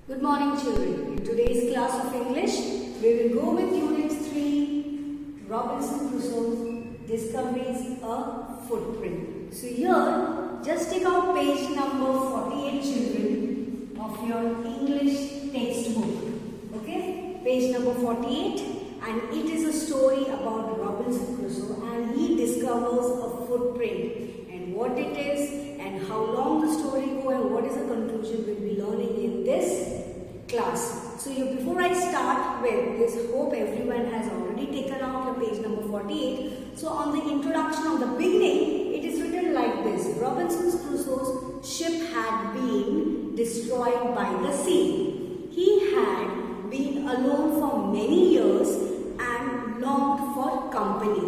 Good morning, children. In today's class of English, we will go with Unit 3, Robinson Crusoe discovers a footprint. So here, just take out page number 48, children, of your English textbook. Okay? Page number 48, and it is a story about Robinson Crusoe, and he discovers a footprint, and what it is and how long the story goes and what is the conclusion we'll be learning in this class. So before I start with this, hope everyone has already taken out your page number 48. So on the introduction of the beginning, it is written like this: Robinson Crusoe's ship had been destroyed by the sea. He had been alone for many years and longed for company.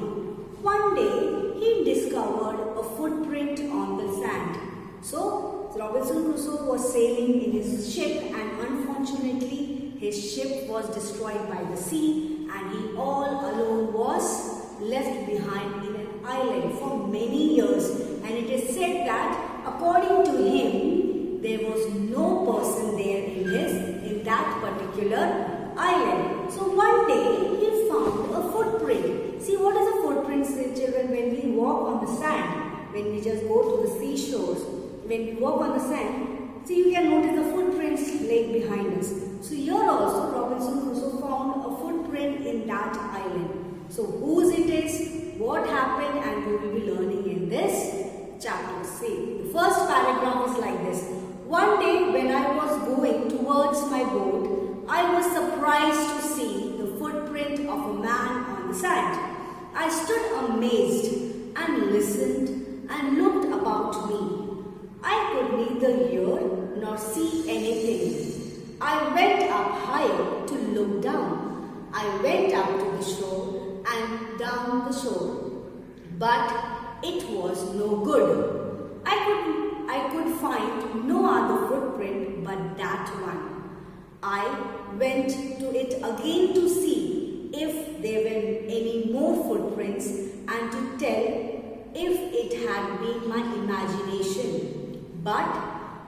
One day, he discovered a footprint on the sand. So Robinson Crusoe was sailing in his ship, and unfortunately his ship was destroyed by the sea, and he all alone was left behind in an island for many years. And it is said that according to him, there was no person there in that particular island. So one day he found a footprint. See, what is a footprint, children? When we walk on the sand, when we just go to the seashores, when we walk on the sand, see, you can notice the footprints laid behind us. So here also Robinson Crusoe found a footprint in that island. So whose it is, what happened, and we will be learning in this chapter. See, the first paragraph is like this: one day when I was going towards my boat, I was surprised to see the footprint of a man on the sand. I stood amazed and listened and looked about me. I could neither hear nor see anything. I went up higher to look down. I went up to the shore and down the shore, but it was no good. I could find no other footprint but that one. I went to it again to see if there were any more footprints and to tell if it had been my imagination. But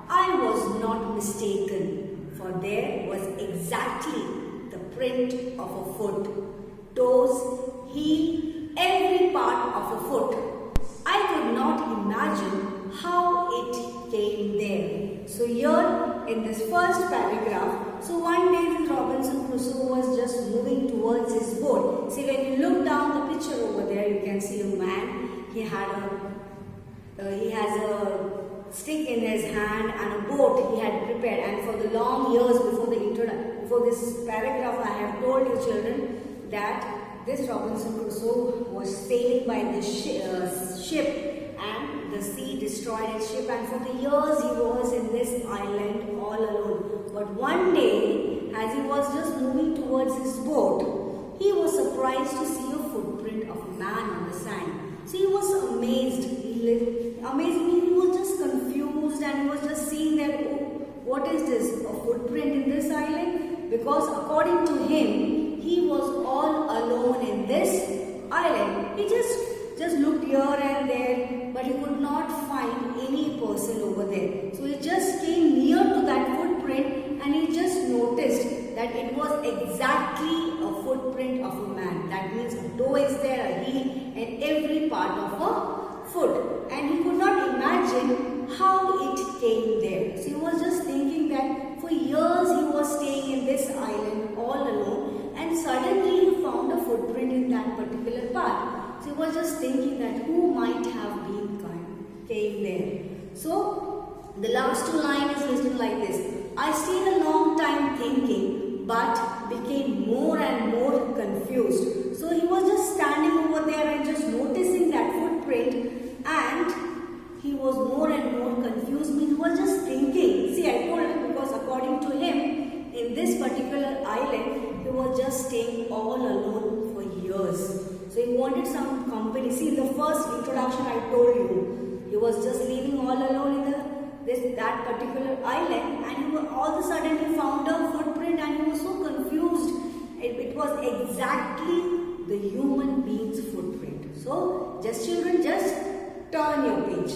I was not mistaken, for there was exactly the print of a foot, toes, heel, every part of a foot. I could not imagine how it came there. So here in this first paragraph, so one day Robinson Crusoe was just moving towards his boat. See, when you look down the picture over there, you can see a man. He has a stick in his hand and a boat he had prepared. And for the long years before this paragraph, I have told you, children, that this Robinson Crusoe was sailing by this ship, and the sea destroyed his ship, and for the years he was in this island all alone. But one day, as he was just moving towards his boat, he was surprised to see a footprint of a man on the sand. So he was amazed. Amazingly, he was just confused, and he was just seeing that, oh, what is this? A footprint in this island? Because according to him, he was all alone in this island. He just looked here and there, but he could not find any person over there. So he just came near to that footprint, and he just noticed that it was exactly a footprint of a man. That means a toe is there, a heel, and every part of a foot. And he could not imagine how it came there. So he was just thinking that for years he was staying in this island all alone, and suddenly he found a footprint in that particular part. So he was just thinking that who might have came there. So the last two lines is listed like this: I stayed a long time thinking, but became more and more confused. So he was just standing over there and just noticing that footprint, and he was more and more confused. He was just thinking. See, I told you, because according to him, in this particular island, he was just staying all alone for years. So he wanted some company. See, in the first introduction I told you, he was just living all alone in that particular island, and all of a sudden he found a footprint, and he was so confused. It was exactly the human being's footprint. So, just children, just turn your page.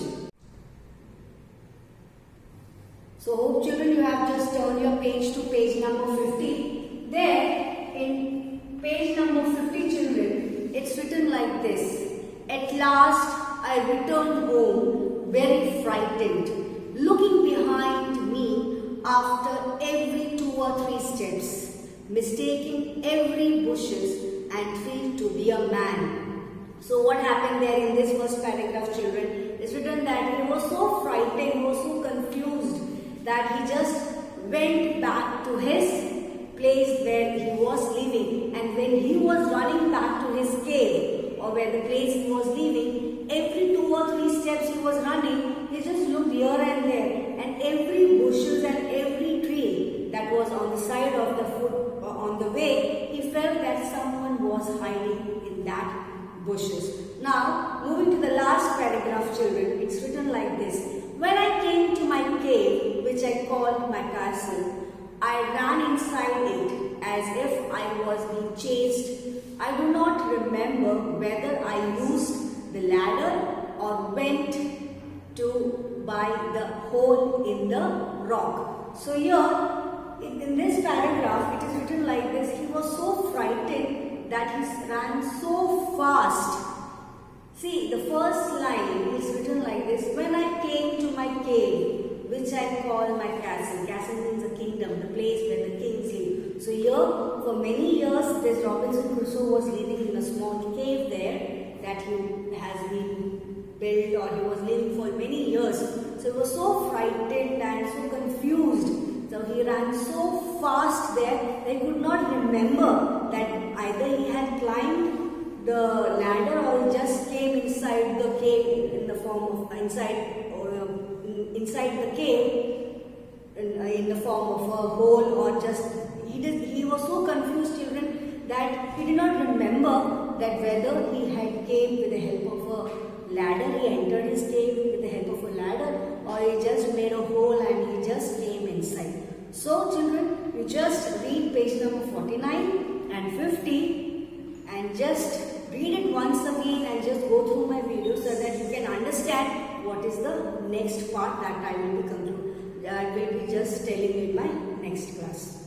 So hope children, you have just turned your page to page number 50. There, in page number 50, children, it's written like this. At last, I returned home, very frightened, looking behind me after every 2 or 3 steps, mistaking every bushes and felt to be a man. So what happened there in this first paragraph, children? It's written that he was so frightened, he was so confused that he just went back to his place where he was living. And when he was running back to his cave or where the place he was living, every 2 or 3 steps he was running, he just looked here and there, and every bushes and every tree that was on the side of the foot on the way, he felt that someone was hiding in that bushes. Now, moving to the last paragraph, children, it's written like this. When I came to my cave, which I called my castle, I ran inside it as if I was being chased. I do not remember whether I used the ladder or went to by the hole in the rock. So here, in this paragraph, it is written like this. He was so frightened that he ran so fast. See, the first line is written like this. When I came to my cave, which I call my castle. Castle means a kingdom, the place where the kings live. So here, for many years, this Robinson Crusoe was living in a small cave there that he has been built, or he was living for many years. So he was so frightened and so confused. So he ran so fast there that he could not remember that either he had climbed the ladder or he just came inside the cave in the form of inside the cave in the form of a hole, or just he was so confused, children, that he did not remember that whether he had came with the help of a ladder, he entered his cave with the help of a ladder, or he just made a hole and he just came inside. So children, you just read page number 49 and 50 and just read it once again and just go through my video so that you can understand what is the next part that I will be just telling you in my next class.